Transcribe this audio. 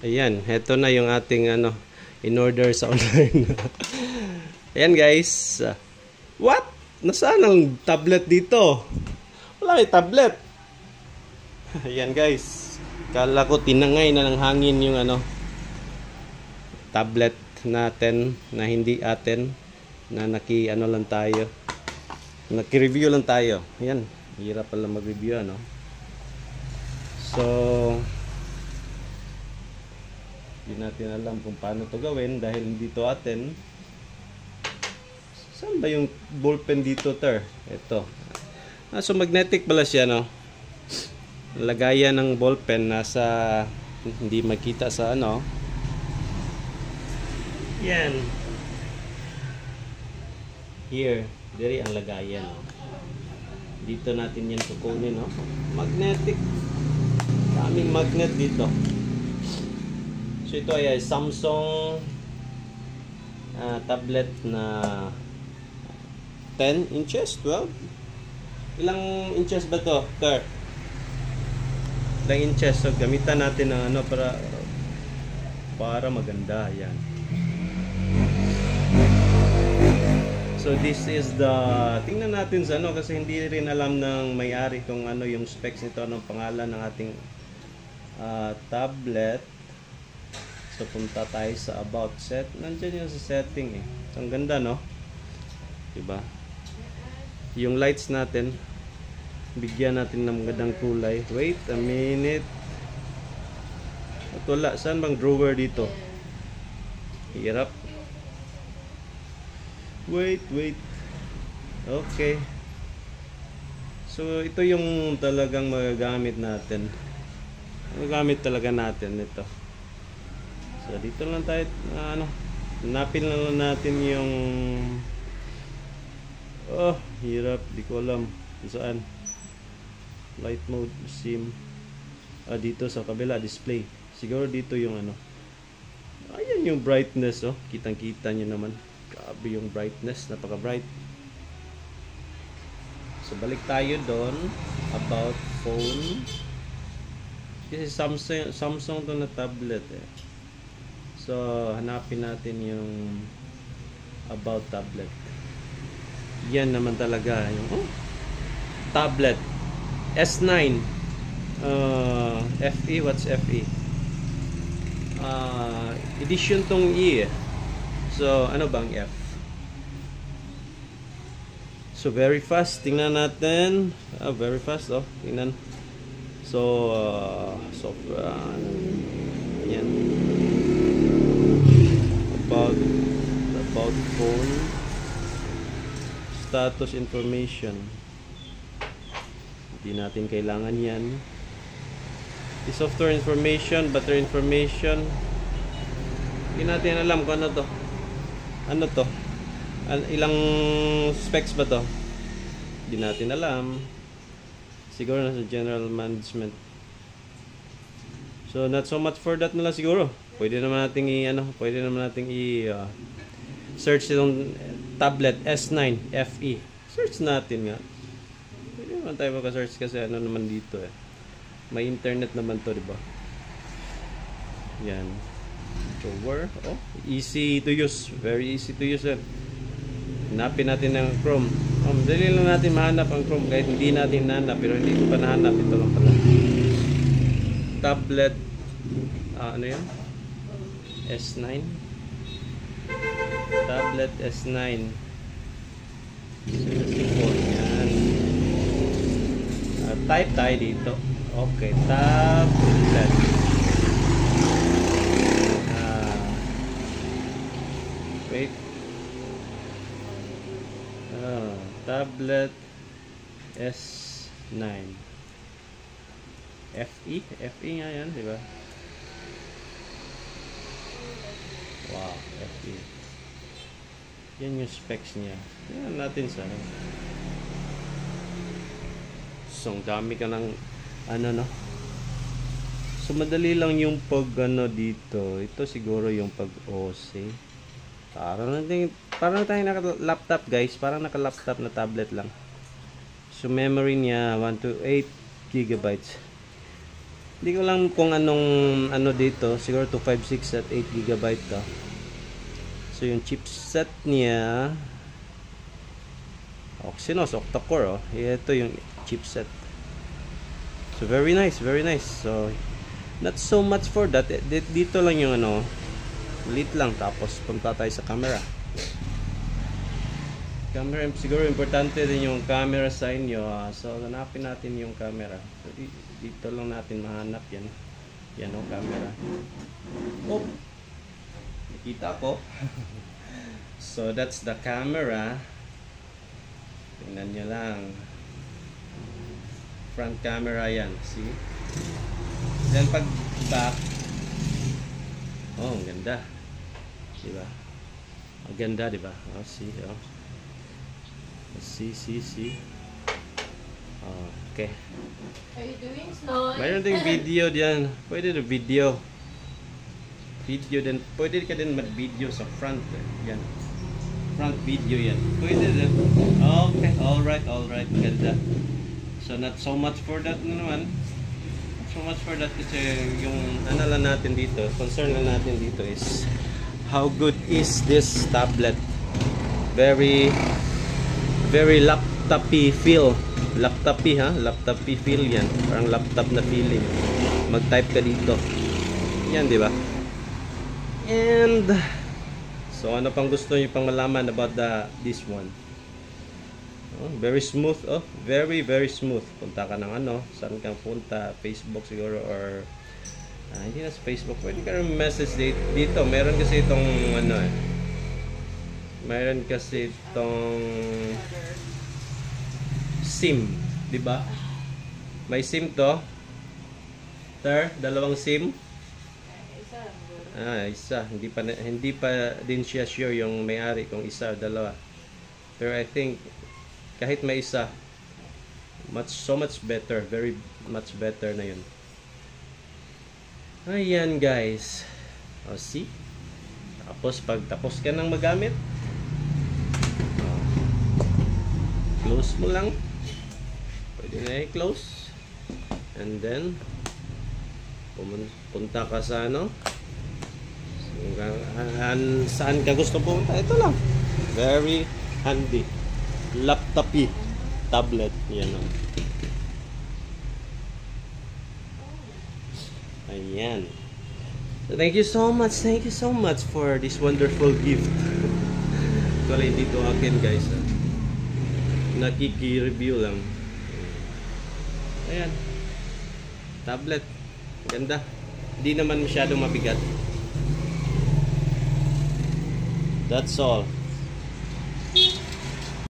Ayan, heto na yung ating in-order sa online. Ayan guys. What? Nasaan ang tablet dito? Wala yung tablet. Ayan guys. Kala ko tinangay na ng hangin yung tablet natin na hindi atin, na lang tayo. Naki-review lang tayo. Ayan, hirap pala mag-review So hindi natin alam kung paano to gawin dahil hindi to atin. Saan ba yung ballpen dito, ter? Ito. So magnetic pala siya, no? Lagayan ng ballpen nasa, hindi makita sa Yan. Here, diri ang lagayan, no? Dito natin yan kukunin, no? Magnetic. Daming magnet dito. So ito ay Samsung tablet na 10 inches, 12? Ilang inches ba to? Ilang inches? So gamitan natin ng para maganda. Yan. So this is the, tingnan natin sa kasi hindi rin alam ng may-ari kung yung specs nito, anong pangalan ng ating tablet. So punta tayo sa about set. Nandiyan yung sa setting So, ang ganda, no? Diba? Yung lights natin, bigyan natin ng magandang kulay. Wait a minute. At wala. Saan bang drawer dito? Hirap. Wait. Okay. So ito yung talagang magagamit natin. Magagamit talaga natin ito. So dito lang tayo hanapin lang natin yung hirap, di ko alam kung saan. Light mode, sim. Dito sa kabila, display. Siguro dito yung ayan yung brightness, kitang-kita nyo naman. Grabe yung brightness, napaka-bright. So balik tayo doon, about phone. Kasi Samsung to na tablet So, hanapin natin yung about tablet. Yan naman talaga yung tablet S9 FE. What's FE? Edition tong E. So, ano bang F? So, very fast. Tingnan natin. Very fast, tingnan. So, yan. About phone status information, hindi natin kailangan yan. The software information, battery information, hindi natin alam kung ano to ilang specs ba to, hindi natin alam. Siguro nasa general management. So not so much for that na lang siguro. Pwede naman nating search itong tablet S9 FE. Search natin nga. Pwede naman tayo maka-search kasi naman dito May internet naman to, diba? Yan. Drawer. Easy to use. Very easy to use. Hanapin natin ng Chrome. Dali lang natin mahanap ang Chrome kahit hindi natin nahanap, pero hindi ko pa nahanap. Ito lang pala. Tablet. Ano yan? S9. Tablet S9. Yan. Type tayo dito. Okay, tablet. Wait. Tablet S9. FE nga yan, di ba? Wow, FE. Yan yung specs niya. Tingnan natin sa So, ang dami ka ng So, madali lang yung pag dito. Ito siguro yung pag OC. Parang tayo naka-laptop, guys. Parang naka-laptop na tablet lang. So, memory niya 128 gigabytes. Hindi ko lang kung anong ano dito. Siguro 256 at 8 GB to. So yung chipset niya Exynos octa-core. Ito yung chipset. So very nice, very nice. So not so much for that. Dito lang yung ano, lit lang. Tapos punta tayo sa camera. Camera, siguro importante din yung camera sa inyo. So hanapin natin yung camera. So, dito lang natin mahanap yan. Yan o, camera. Oh, nakita ko. So that's the camera. Tingnan nyo lang. Front camera yan. See? Then pag back, oh, ang ganda. Diba? Ang ganda, diba? Oh, see, oh. See. Oh, okay. Are you doing snow? Mayroon ding video diyan. Pwede na video. Video din. Pwede ka din mag-video sa front. Yan. Front video yan. Pwede din. Okay. Alright. Ganda. So, not so much for that na naman. Not so much for that kasi yung ano lang natin dito, concern lang natin dito is how good is this tablet. Very laptopy feel. Laptopy feel yan. Parang laptop na feeling. Mag-type ka dito. Yan, di ba? And so ano pang gusto niyo pang malaman about this one? Oh, very smooth, oh. Very smooth. Punta ka ng ano, saan kang punta, Facebook siguro or hindi na sa Facebook. Pwede ka rin message dito. Meron kasi itong ano eh. Meron kasi itong SIM, di ba? May SIM to. Dalawang SIM. Isa. Hindi pa din siya sure yung may-ari kung isa o dalawa. Pero I think kahit may isa, so much better, very much better na yun. Ayan guys. O see? Tapos pag tapos ka nang magamit, close mo lang. Pwede na i-close. And then punta ka sa ano, saan ka gusto pumunta. Ito lang. Very handy. Laptopy tablet. Yan o. Ayan. So, thank you so much for this wonderful gift. Actually, dito akin guys. Nakiki-review lang. Ayan. Tablet. Ganda. Hindi naman masyadong mabigat. That's all.